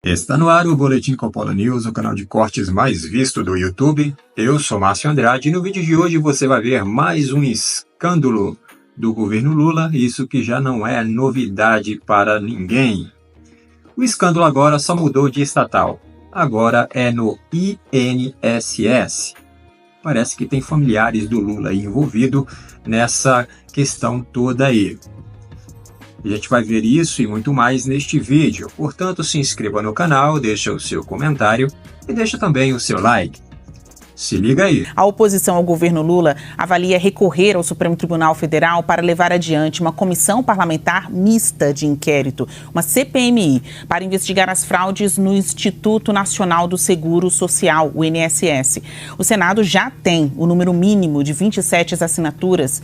Está no ar o Boletim Coppola News, o canal de cortes mais visto do YouTube. Eu sou Márcio Andrade e no vídeo de hoje você vai ver mais um escândalo do governo Lula, isso que já não é novidade para ninguém. O escândalo agora só mudou de estatal, agora é no INSS. Parece que tem familiares do Lula envolvido nessa questão toda aí. A gente vai ver isso e muito mais neste vídeo, portanto se inscreva no canal, deixa o seu comentário e deixa também o seu like. Se liga aí. A oposição ao governo Lula avalia recorrer ao Supremo Tribunal Federal para levar adiante uma comissão parlamentar mista de inquérito, uma CPMI, para investigar as fraudes no Instituto Nacional do Seguro Social, o INSS. O Senado já tem o número mínimo de 27 assinaturas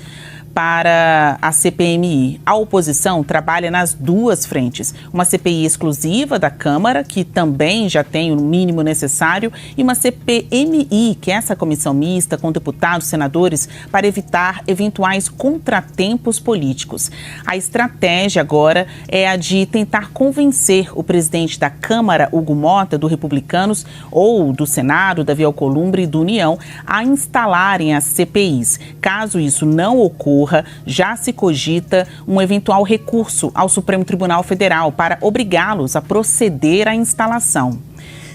para a CPMI. A oposição trabalha nas duas frentes. Uma CPI exclusiva da Câmara, que também já tem o mínimo necessário, e uma CPMI, que é essa comissão mista com deputados, senadores, para evitar eventuais contratempos políticos. A estratégia agora é a de tentar convencer o presidente da Câmara, Hugo Mota, do Republicanos, ou do Senado, Davi Alcolumbre, do União, a instalarem as CPIs. Caso isso não ocorra, já se cogita um eventual recurso ao Supremo Tribunal Federal para obrigá-los a proceder à instalação.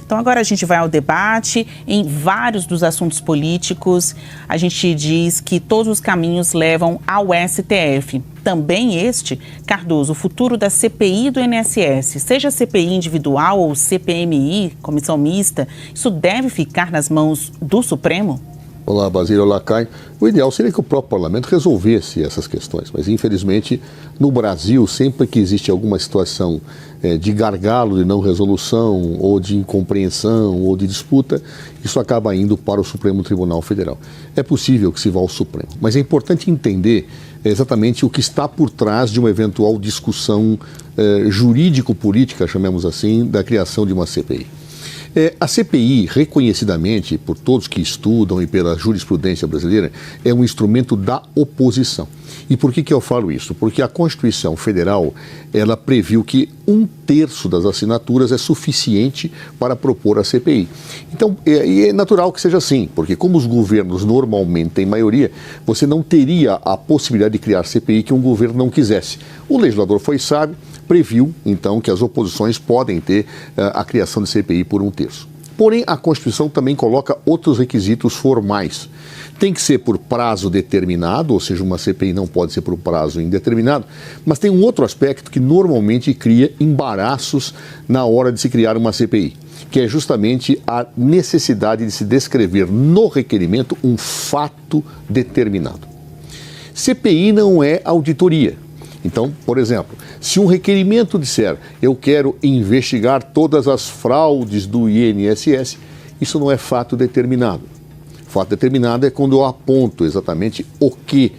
Então agora a gente vai ao debate em vários dos assuntos políticos. A gente diz que todos os caminhos levam ao STF. Também este, Cardoso, o futuro da CPI do INSS, seja CPI individual ou CPMI, comissão mista, isso deve ficar nas mãos do Supremo? Olá, Basílio, olá, Caio. O ideal seria que o próprio parlamento resolvesse essas questões, mas infelizmente no Brasil, sempre que existe alguma situação de gargalo, de não resolução, ou de incompreensão, ou de disputa, isso acaba indo para o Supremo Tribunal Federal. É possível que se vá ao Supremo, mas é importante entender exatamente o que está por trás de uma eventual discussão jurídico-política, chamemos assim, da criação de uma CPI. A CPI, reconhecidamente por todos que estudam e pela jurisprudência brasileira, é um instrumento da oposição. E por que eu falo isso? Porque a Constituição Federal, ela previu que 1/3 das assinaturas é suficiente para propor a CPI. Então, é natural que seja assim, porque como os governos normalmente têm maioria, você não teria a possibilidade de criar CPI que um governo não quisesse. O legislador foi sábio, previu, então, que as oposições podem ter a criação de CPI por 1/3. Porém, a Constituição também coloca outros requisitos formais. Tem que ser por prazo determinado, ou seja, uma CPI não pode ser por prazo indeterminado, mas tem um outro aspecto que normalmente cria embaraços na hora de se criar uma CPI, que é justamente a necessidade de se descrever no requerimento um fato determinado. CPI não é auditoria. Então, por exemplo, se um requerimento disser eu quero investigar todas as fraudes do INSS, isso não é fato determinado. Fato determinado é quando eu aponto exatamente o que,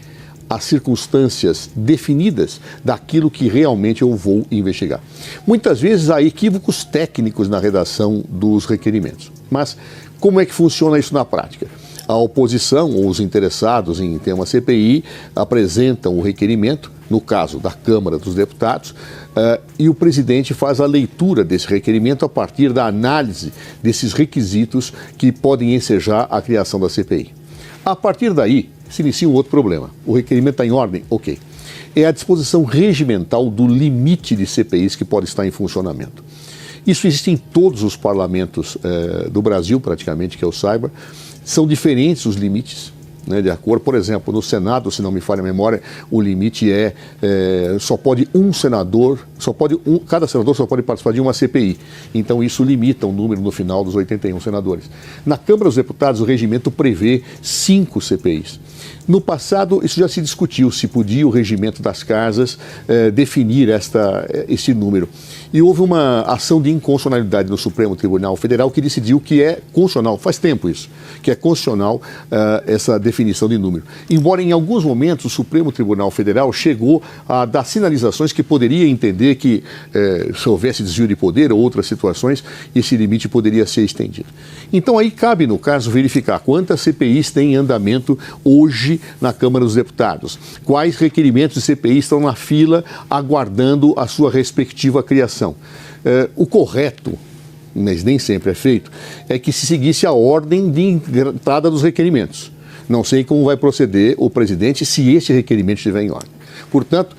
as circunstâncias definidas daquilo que realmente eu vou investigar. Muitas vezes há equívocos técnicos na redação dos requerimentos. Mas como é que funciona isso na prática? A oposição ou os interessados em ter uma CPI apresentam o requerimento, no caso da Câmara dos Deputados, e o presidente faz a leitura desse requerimento a partir da análise desses requisitos que podem ensejar a criação da CPI. A partir daí, se inicia um outro problema. O requerimento está em ordem? Ok. É a disposição regimental do limite de CPIs que pode estar em funcionamento. Isso existe em todos os parlamentos do Brasil, praticamente, que eu saiba. São diferentes os limites, né, de acordo. Por exemplo, no Senado, se não me falha a memória, o limite só pode um senador, cada senador só pode participar de uma CPI. Então isso limita o número no final dos 81 senadores. Na Câmara dos Deputados, o regimento prevê 5 CPIs. No passado, isso já se discutiu, se podia o regimento das casas definir esse número. E houve uma ação de inconstitucionalidade no Supremo Tribunal Federal que decidiu que é constitucional, faz tempo isso, que é constitucional essa definição de número. Embora em alguns momentos o Supremo Tribunal Federal chegou a dar sinalizações que poderia entender que se houvesse desvio de poder ou outras situações, esse limite poderia ser estendido. Então aí cabe, no caso, verificar quantas CPIs têm em andamento hoje na Câmara dos Deputados, quais requerimentos de CPI estão na fila aguardando a sua respectiva criação. O correto mas nem sempre é feito, é que se seguisse a ordem de entrada dos requerimentos. Não sei como vai proceder o presidente se este requerimento estiver em ordem. Portanto,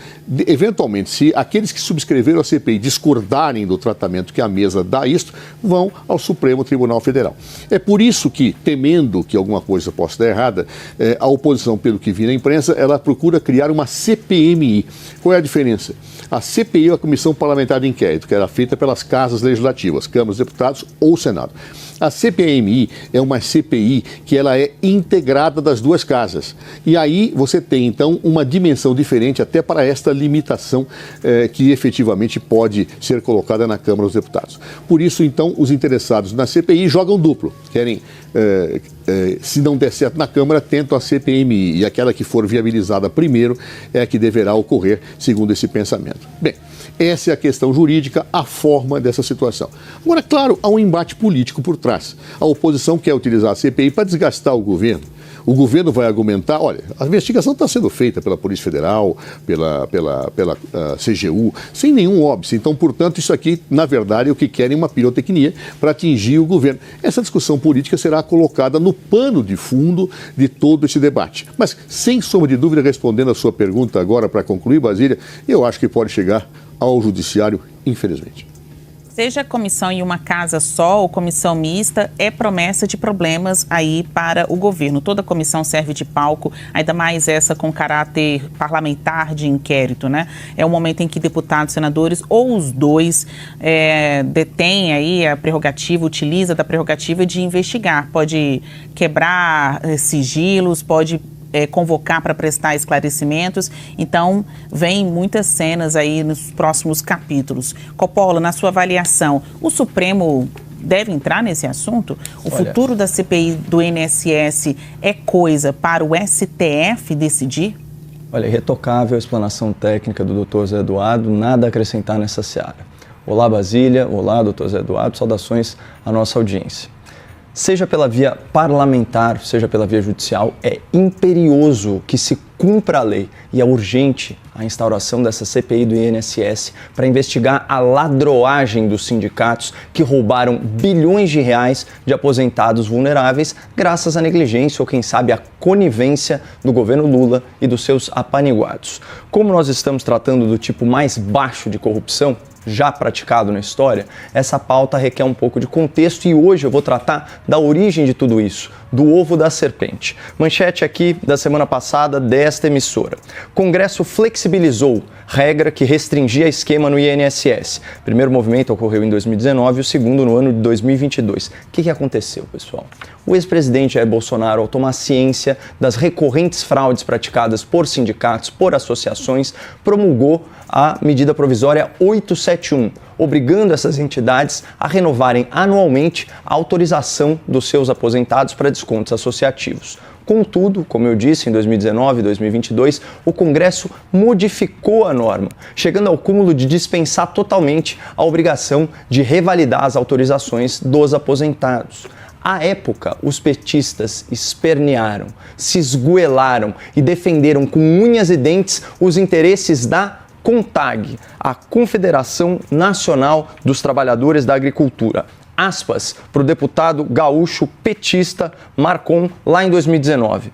eventualmente, se aqueles que subscreveram a CPI discordarem do tratamento que a mesa dá a isto, vão ao Supremo Tribunal Federal. É por isso que, temendo que alguma coisa possa estar errada, a oposição, pelo que vi na imprensa, ela procura criar uma CPMI. Qual é a diferença? A CPI é a Comissão Parlamentar de Inquérito, que era feita pelas casas legislativas, Câmara dos Deputados ou Senado. A CPMI é uma CPI que ela é integrada das duas casas. E aí você tem, então, uma dimensão diferente até para esta limitação que efetivamente pode ser colocada na Câmara dos Deputados. Por isso, então, os interessados na CPI jogam duplo. Querem, se não der certo na Câmara, tentam a CPMI. E aquela que for viabilizada primeiro é a que deverá ocorrer, segundo esse pensamento. Bem, essa é a questão jurídica, a forma dessa situação. Agora, claro, há um embate político por trás. A oposição quer utilizar a CPI para desgastar o governo. O governo vai argumentar, olha, a investigação está sendo feita pela Polícia Federal, pela CGU, sem nenhum óbice. Então, portanto, isso aqui, na verdade, é o que querem uma pirotecnia para atingir o governo. Essa discussão política será colocada no pano de fundo de todo esse debate. Mas, sem sombra de dúvida, respondendo a sua pergunta agora para concluir, Basília, eu acho que pode chegar ao judiciário, infelizmente. Seja comissão em uma casa só ou comissão mista, é promessa de problemas aí para o governo. Toda comissão serve de palco, ainda mais essa com caráter parlamentar de inquérito, né? É o momento em que deputados, senadores ou os dois detêm aí a prerrogativa, utiliza da prerrogativa de investigar. Pode quebrar sigilos, pode convocar para prestar esclarecimentos. Então, vem muitas cenas aí nos próximos capítulos. Coppola, na sua avaliação, o Supremo deve entrar nesse assunto? O futuro da CPI do INSS é coisa para o STF decidir? Olha, irretocável a explanação técnica do Dr. Zé Eduardo, nada a acrescentar nessa seara. Olá, Basília. Olá, Dr. Zé Eduardo. Saudações à nossa audiência. Seja pela via parlamentar, seja pela via judicial, é imperioso que se cumpra a lei e é urgente a instauração dessa CPI do INSS para investigar a ladroagem dos sindicatos que roubaram bilhões de reais de aposentados vulneráveis graças à negligência ou, quem sabe, à conivência do governo Lula e dos seus apaniguados. Como nós estamos tratando do tipo mais baixo de corrupção já praticado na história, essa pauta requer um pouco de contexto e hoje eu vou tratar da origem de tudo isso, do ovo da serpente. Manchete aqui da semana passada desta emissora. Congresso flexibilizou regra que restringia esquema no INSS. O primeiro movimento ocorreu em 2019 e o segundo no ano de 2022. O que aconteceu, pessoal? O ex-presidente Jair Bolsonaro, ao tomar ciência das recorrentes fraudes praticadas por sindicatos, por associações, promulgou a medida provisória 871, obrigando essas entidades a renovarem anualmente a autorização dos seus aposentados para descontos associativos. Contudo, como eu disse, em 2019 e 2022, o Congresso modificou a norma, chegando ao cúmulo de dispensar totalmente a obrigação de revalidar as autorizações dos aposentados. À época, os petistas espernearam, se esgoelaram e defenderam com unhas e dentes os interesses da CONTAG, a Confederação Nacional dos Trabalhadores da Agricultura. Aspas para o deputado gaúcho petista Marcon lá em 2019.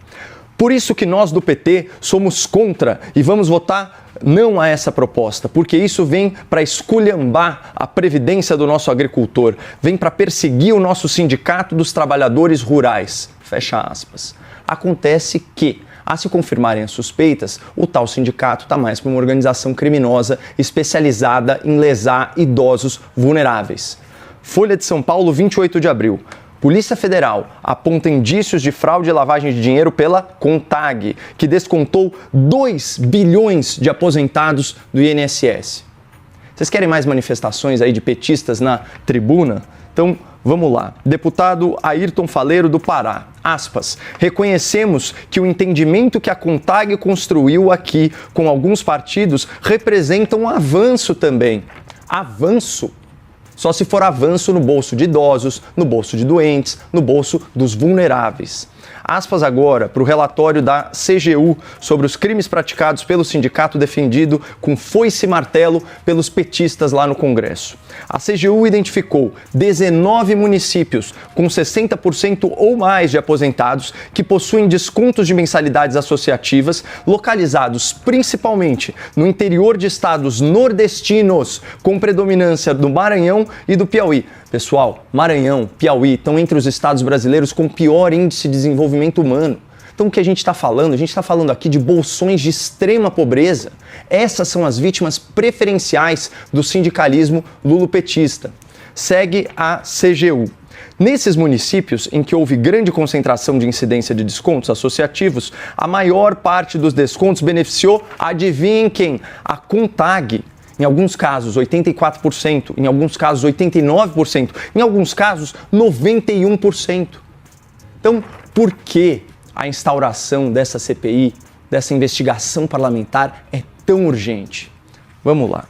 Por isso que nós do PT somos contra e vamos votar não a essa proposta, porque isso vem para esculhambar a previdência do nosso agricultor, vem para perseguir o nosso sindicato dos trabalhadores rurais. Fecha aspas. Acontece que, a se confirmarem as suspeitas, o tal sindicato está mais para uma organização criminosa especializada em lesar idosos vulneráveis. Folha de São Paulo, 28 de abril. Polícia Federal aponta indícios de fraude e lavagem de dinheiro pela CONTAG, que descontou 2 bilhões de aposentados do INSS. Vocês querem mais manifestações aí de petistas na tribuna? Então, vamos lá. Deputado Ayrton Faleiro do Pará. Aspas. Reconhecemos que o entendimento que a CONTAG construiu aqui com alguns partidos representa um avanço também. Avanço? Só se for avanço no bolso de idosos, no bolso de doentes, no bolso dos vulneráveis. Aspas agora para o relatório da CGU sobre os crimes praticados pelo sindicato defendido com foice e martelo pelos petistas lá no Congresso. A CGU identificou 19 municípios com 60% ou mais de aposentados que possuem descontos de mensalidades associativas localizados principalmente no interior de estados nordestinos com predominância do Maranhão e do Piauí. Pessoal, Maranhão, Piauí estão entre os estados brasileiros com pior índice de desenvolvimento humano. Então o que a gente está falando? A gente está falando aqui de bolsões de extrema pobreza. Essas são as vítimas preferenciais do sindicalismo lulopetista. Segue a CGU. Nesses municípios em que houve grande concentração de incidência de descontos associativos, a maior parte dos descontos beneficiou, adivinhem quem? A CONTAG. Em alguns casos, 84%, em alguns casos, 89%, em alguns casos, 91%. Então, por que a instauração dessa CPI, dessa investigação parlamentar, é tão urgente? Vamos lá.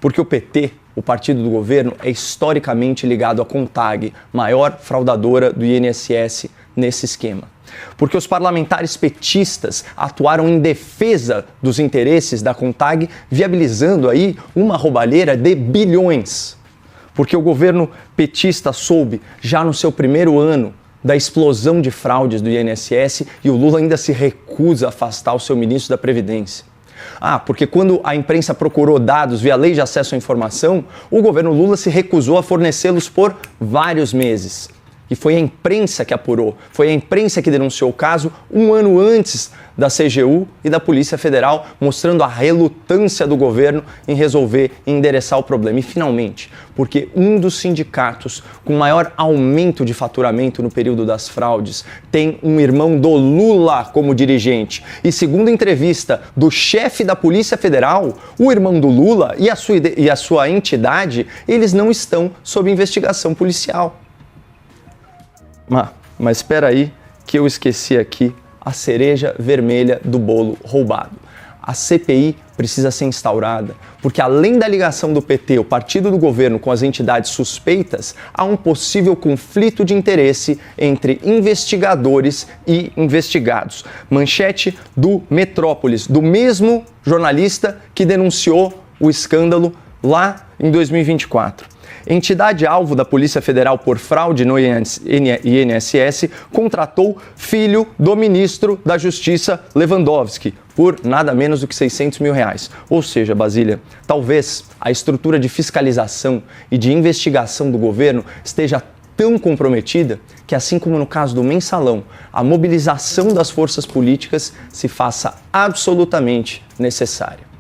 Porque o PT, o partido do governo, é historicamente ligado à CONTAG, maior fraudadora do INSS nesse esquema. Porque os parlamentares petistas atuaram em defesa dos interesses da CONTAG, viabilizando aí uma roubalheira de bilhões. Porque o governo petista soube, já no seu primeiro ano, da explosão de fraudes do INSS e o Lula ainda se recusa a afastar o seu ministro da Previdência. Porque quando a imprensa procurou dados via Lei de Acesso à Informação, o governo Lula se recusou a fornecê-los por vários meses. E foi a imprensa que apurou, foi a imprensa que denunciou o caso um ano antes da CGU e da Polícia Federal, mostrando a relutância do governo em resolver e endereçar o problema. E finalmente, porque um dos sindicatos com maior aumento de faturamento no período das fraudes tem um irmão do Lula como dirigente. E segundo a entrevista do chefe da Polícia Federal, o irmão do Lula e a sua entidade, eles não estão sob investigação policial. Mas espera aí que eu esqueci aqui a cereja vermelha do bolo roubado. A CPI precisa ser instaurada porque, além da ligação do PT, o partido do governo, com as entidades suspeitas, há um possível conflito de interesse entre investigadores e investigados. Manchete do Metrópolis, do mesmo jornalista que denunciou o escândalo lá em 2024. Entidade-alvo da Polícia Federal por fraude no INSS contratou filho do ministro da Justiça Lewandowski por nada menos do que R$600 mil. Ou seja, Basília, talvez a estrutura de fiscalização e de investigação do governo esteja tão comprometida que, assim como no caso do Mensalão, a mobilização das forças políticas se faça absolutamente necessária.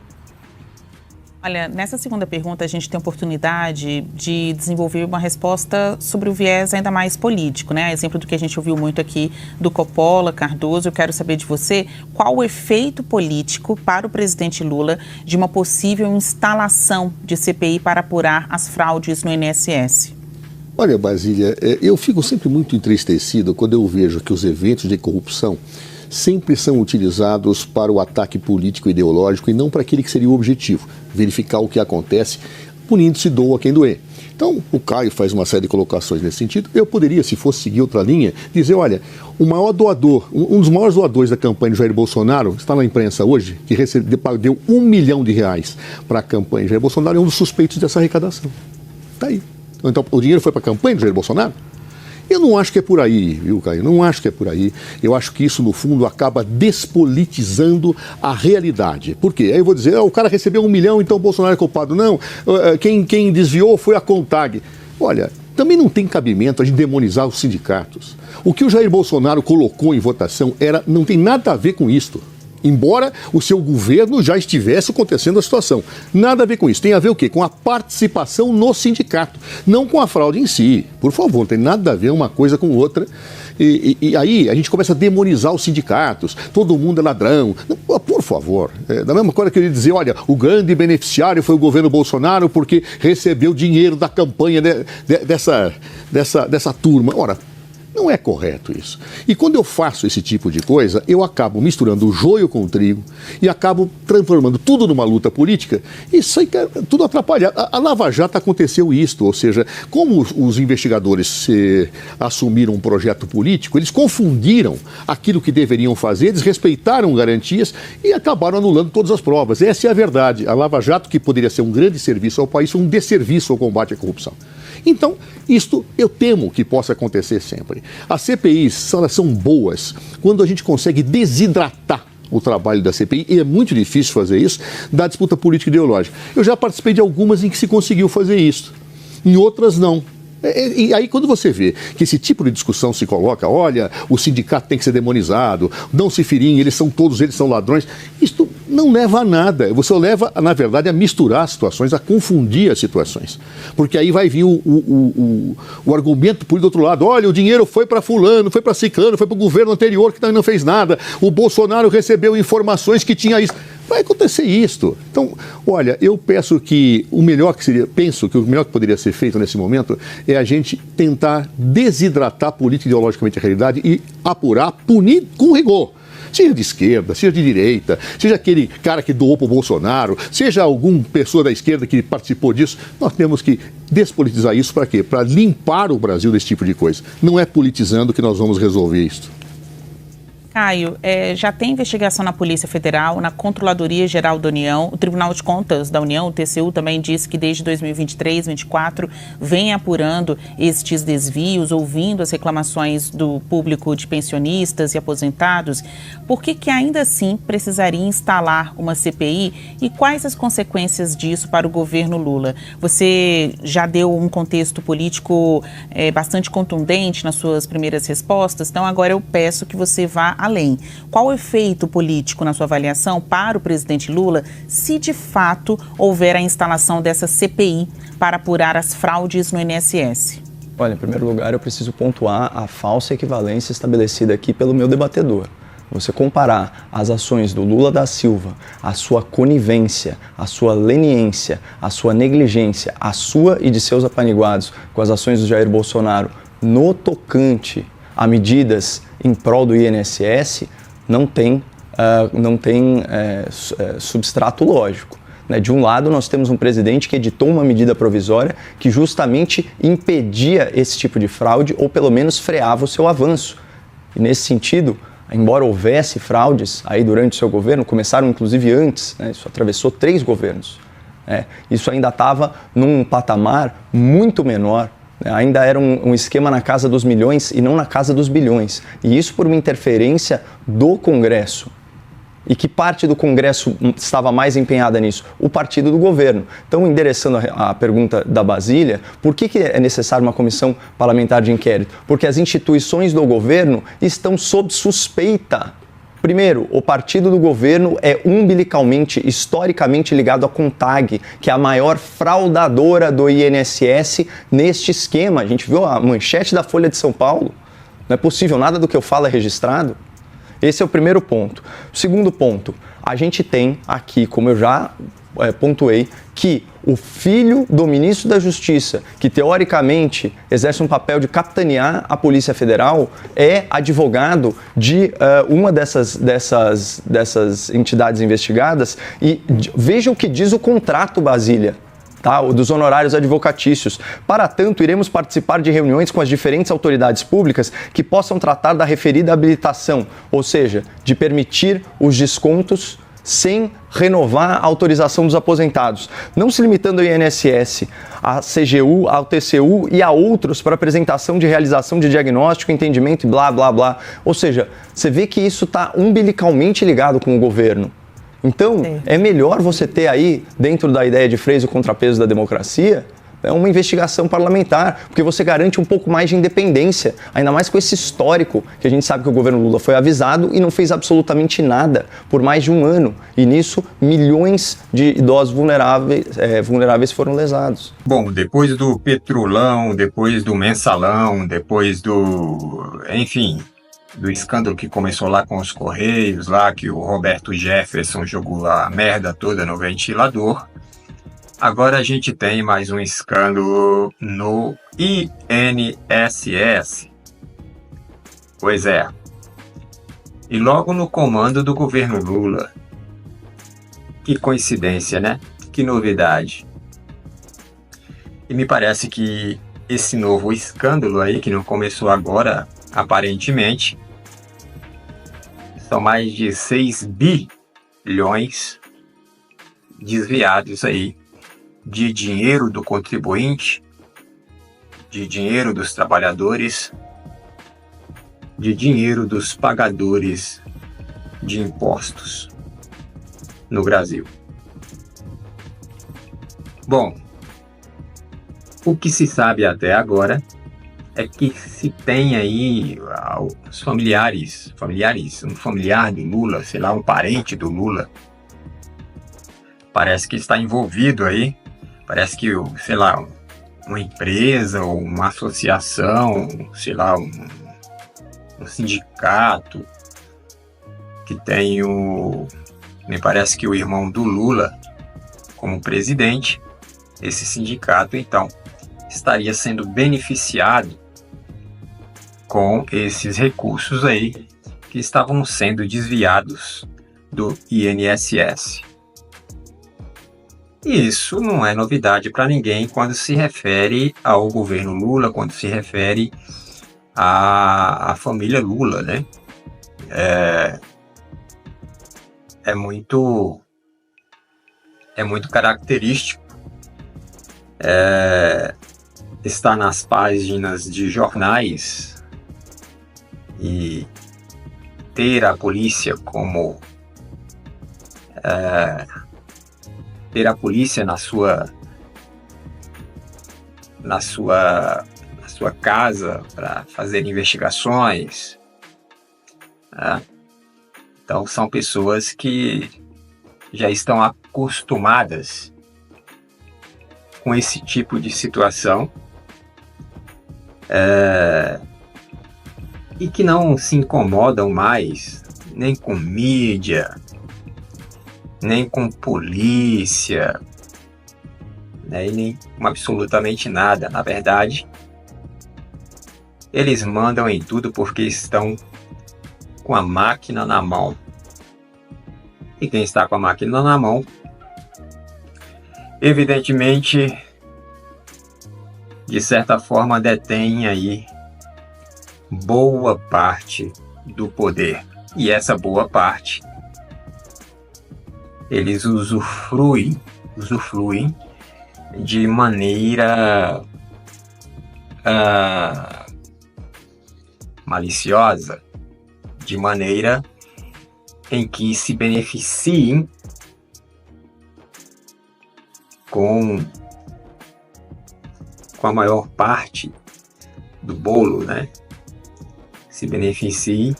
Olha, nessa segunda pergunta a gente tem a oportunidade de desenvolver uma resposta sobre o viés ainda mais político, né? Exemplo do que a gente ouviu muito aqui do Coppola, Cardoso. Eu quero saber de você qual o efeito político para o presidente Lula de uma possível instalação de CPI para apurar as fraudes no INSS. Olha, Basília, eu fico sempre muito entristecido quando eu vejo que os eventos de corrupção sempre são utilizados para o ataque político e ideológico e não para aquele que seria o objetivo, verificar o que acontece, punindo-se doa quem doer. Então, o Caio faz uma série de colocações nesse sentido. Eu poderia, se fosse seguir outra linha, dizer, olha, o maior doador, um dos maiores doadores da campanha do Jair Bolsonaro, está na imprensa hoje, que deu R$1 milhão para a campanha do Jair Bolsonaro, é um dos suspeitos dessa arrecadação. Está aí. Então, o dinheiro foi para a campanha do Jair Bolsonaro? Eu não acho que é por aí, viu, Caio? Não acho que é por aí. Eu acho que isso, no fundo, acaba despolitizando a realidade. Por quê? Aí eu vou dizer, o cara recebeu R$1 milhão, então o Bolsonaro é culpado. Não, quem desviou foi a CONTAG. Olha, também não tem cabimento a gente demonizar os sindicatos. O que o Jair Bolsonaro colocou em votação não tem nada a ver com isto. Embora o seu governo já estivesse acontecendo a situação. Nada a ver com isso. Tem a ver o quê? Com a participação no sindicato, não com a fraude em si. Por favor, não tem nada a ver uma coisa com outra. E aí a gente começa a demonizar os sindicatos. Todo mundo é ladrão. Por favor. Da mesma coisa que eu ia dizer, olha, o grande beneficiário foi o governo Bolsonaro porque recebeu dinheiro da campanha dessa turma. Ora, Não é correto isso. E quando eu faço esse tipo de coisa, eu acabo misturando o joio com o trigo e acabo transformando tudo numa luta política. Isso aí é tudo atrapalhado. A Lava Jato aconteceu isto, ou seja, como os investigadores assumiram um projeto político, eles confundiram aquilo que deveriam fazer, desrespeitaram garantias e acabaram anulando todas as provas. Essa é a verdade. A Lava Jato, que poderia ser um grande serviço ao país, foi um desserviço ao combate à corrupção. Então, isto eu temo que possa acontecer sempre. As CPIs elas são boas quando a gente consegue desidratar o trabalho da CPI, e é muito difícil fazer isso, da disputa política ideológica. Eu já participei de algumas em que se conseguiu fazer isso, em outras não. E aí quando você vê que esse tipo de discussão se coloca, olha, o sindicato tem que ser demonizado, não se firiem, todos eles são ladrões, isto não leva a nada. Você leva, na verdade, a misturar as situações, a confundir as situações. Porque aí vai vir o argumento por do outro lado, olha, o dinheiro foi para fulano, foi para ciclano, foi para o governo anterior que não fez nada, o Bolsonaro recebeu informações que tinha isso. Vai acontecer isto. Então, olha, eu penso que o melhor que poderia ser feito nesse momento é a gente tentar desidratar política ideologicamente a realidade e apurar, punir com rigor. Seja de esquerda, seja de direita, seja aquele cara que doou para o Bolsonaro, seja alguma pessoa da esquerda que participou disso, nós temos que despolitizar isso para quê? Para limpar o Brasil desse tipo de coisa. Não é politizando que nós vamos resolver isso. Caio, já tem investigação na Polícia Federal, na Controladoria Geral da União, o Tribunal de Contas da União, o TCU, também disse que desde 2023, 2024, vem apurando estes desvios, ouvindo as reclamações do público de pensionistas e aposentados. Por que ainda assim precisaria instalar uma CPI e quais as consequências disso para o governo Lula? Você já deu um contexto político bastante contundente nas suas primeiras respostas, então agora eu peço que você vá além. Qual o efeito político, na sua avaliação, para o presidente Lula, se de fato houver a instalação dessa CPI para apurar as fraudes no INSS? Olha, em primeiro lugar, eu preciso pontuar a falsa equivalência estabelecida aqui pelo meu debatedor. Você comparar as ações do Lula da Silva, a sua conivência, a sua leniência, a sua negligência, a sua e de seus apaniguados com as ações do Jair Bolsonaro no tocante a medidas em prol do INSS, não tem substrato lógico. De um lado, nós temos um presidente que editou uma medida provisória que justamente impedia esse tipo de fraude ou pelo menos freava o seu avanço. E nesse sentido, embora houvesse fraudes aí durante o seu governo, começaram inclusive antes, isso atravessou 3 governos, isso ainda estava num patamar muito menor. Ainda era um esquema na casa dos milhões e não na casa dos bilhões. E isso por uma interferência do Congresso. E que parte do Congresso estava mais empenhada nisso? O partido do governo. Então, endereçando a pergunta da Basília, por que é necessária uma comissão parlamentar de inquérito? Porque as instituições do governo estão sob suspeita. Primeiro, o partido do governo é umbilicalmente, historicamente ligado à CONTAG, que é a maior fraudadora do INSS neste esquema. A gente viu a manchete da Folha de São Paulo. Não é possível, nada do que eu falo é registrado. Esse é o primeiro ponto. O segundo ponto, a gente tem aqui, como eu já pontuei, que o filho do ministro da Justiça, que teoricamente exerce um papel de capitanear a Polícia Federal, é advogado de uma dessas entidades investigadas. E veja o que diz o contrato, Basília, dos honorários advocatícios. Para tanto, iremos participar de reuniões com as diferentes autoridades públicas que possam tratar da referida habilitação, ou seja, de permitir os descontos sem renovar a autorização dos aposentados, não se limitando ao INSS, à CGU, ao TCU e a outros para apresentação de realização de diagnóstico, entendimento e blá, blá, blá. Ou seja, você vê que isso está umbilicalmente ligado com o governo. Então, é melhor você ter aí, dentro da ideia de freio e contrapeso da democracia, uma investigação parlamentar, porque você garante um pouco mais de independência, ainda mais com esse histórico, que a gente sabe que o governo Lula foi avisado e não fez absolutamente nada por mais de um ano. E nisso, milhões de idosos vulneráveis foram lesados. Bom, depois do Petrolão, depois do Mensalão, depois do escândalo que começou lá com os Correios, lá que o Roberto Jefferson jogou a merda toda no ventilador, agora a gente tem mais um escândalo no INSS. Pois é. E logo no comando do governo Lula. Que coincidência, né? Que novidade. E me parece que esse novo escândalo aí, que não começou agora, aparentemente, são mais de 6 bilhões desviados aí de dinheiro do contribuinte, de dinheiro dos trabalhadores, de dinheiro dos pagadores de impostos no Brasil. Bom, o que se sabe até agora é que se tem aí os familiares, um familiar do Lula, sei lá, um parente do Lula, parece que está envolvido aí, parece que, sei lá, uma empresa ou uma associação, sei lá, um sindicato que tem me parece que o irmão do Lula como presidente, esse sindicato, então, estaria sendo beneficiado com esses recursos aí que estavam sendo desviados do INSS. E isso não é novidade para ninguém quando se refere ao governo Lula, quando se refere à família Lula, né? É muito característico estar nas páginas de jornais e ter a polícia como ter a polícia na sua casa para fazer investigações, né? Então são pessoas que já estão acostumadas com esse tipo de situação e que não se incomodam mais nem com mídia, nem com polícia, né, e nem com absolutamente nada. Na verdade, eles mandam em tudo porque estão com a máquina na mão. E quem está com a máquina na mão, evidentemente, de certa forma, detém aí boa parte do poder. E essa boa parte, eles usufruem de maneira maliciosa, de maneira em que se beneficiem com a maior parte do bolo, né? Se beneficiem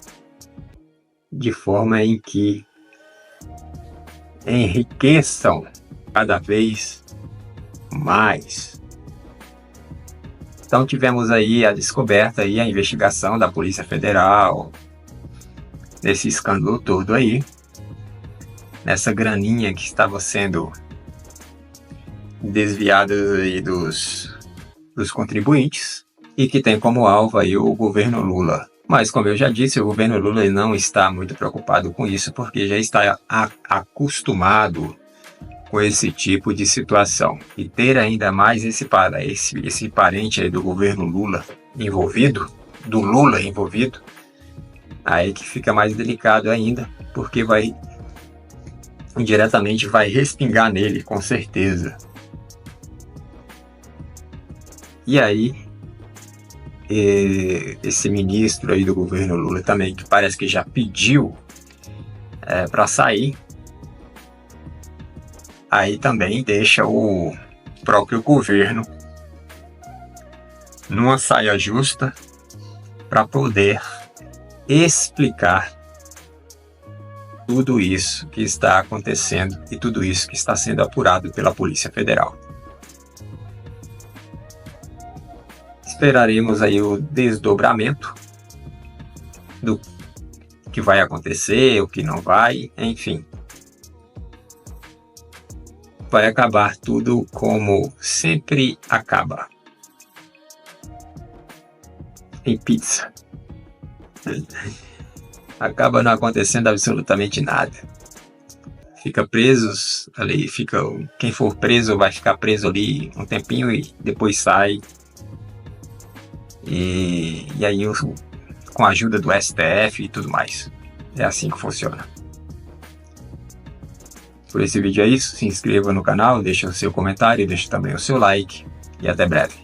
de forma em que enriqueçam cada vez mais. Então tivemos aí a descoberta e a investigação da Polícia Federal nesse escândalo todo aí, nessa graninha que estava sendo desviada aí dos contribuintes e que tem como alvo aí o governo Lula. Mas, como eu já disse, o governo Lula não está muito preocupado com isso porque já está acostumado com esse tipo de situação. E ter ainda mais esse parente aí do governo Lula envolvido, do Lula envolvido, aí que fica mais delicado ainda, porque indiretamente vai respingar nele, com certeza. E aí, esse ministro aí do governo Lula também, que parece que já pediu para sair, aí também deixa o próprio governo numa saia justa para poder explicar tudo isso que está acontecendo e tudo isso que está sendo apurado pela Polícia Federal. Esperaremos aí o desdobramento do que vai acontecer, o que não vai, enfim. Vai acabar tudo como sempre acaba. Em pizza. Acaba não acontecendo absolutamente nada. Fica presos ali, quem for preso vai ficar preso ali um tempinho e depois sai. E aí com a ajuda do STF e tudo mais. É assim que funciona. Por esse vídeo é isso. Se inscreva no canal, deixe o seu comentário, deixe também o seu like e até breve.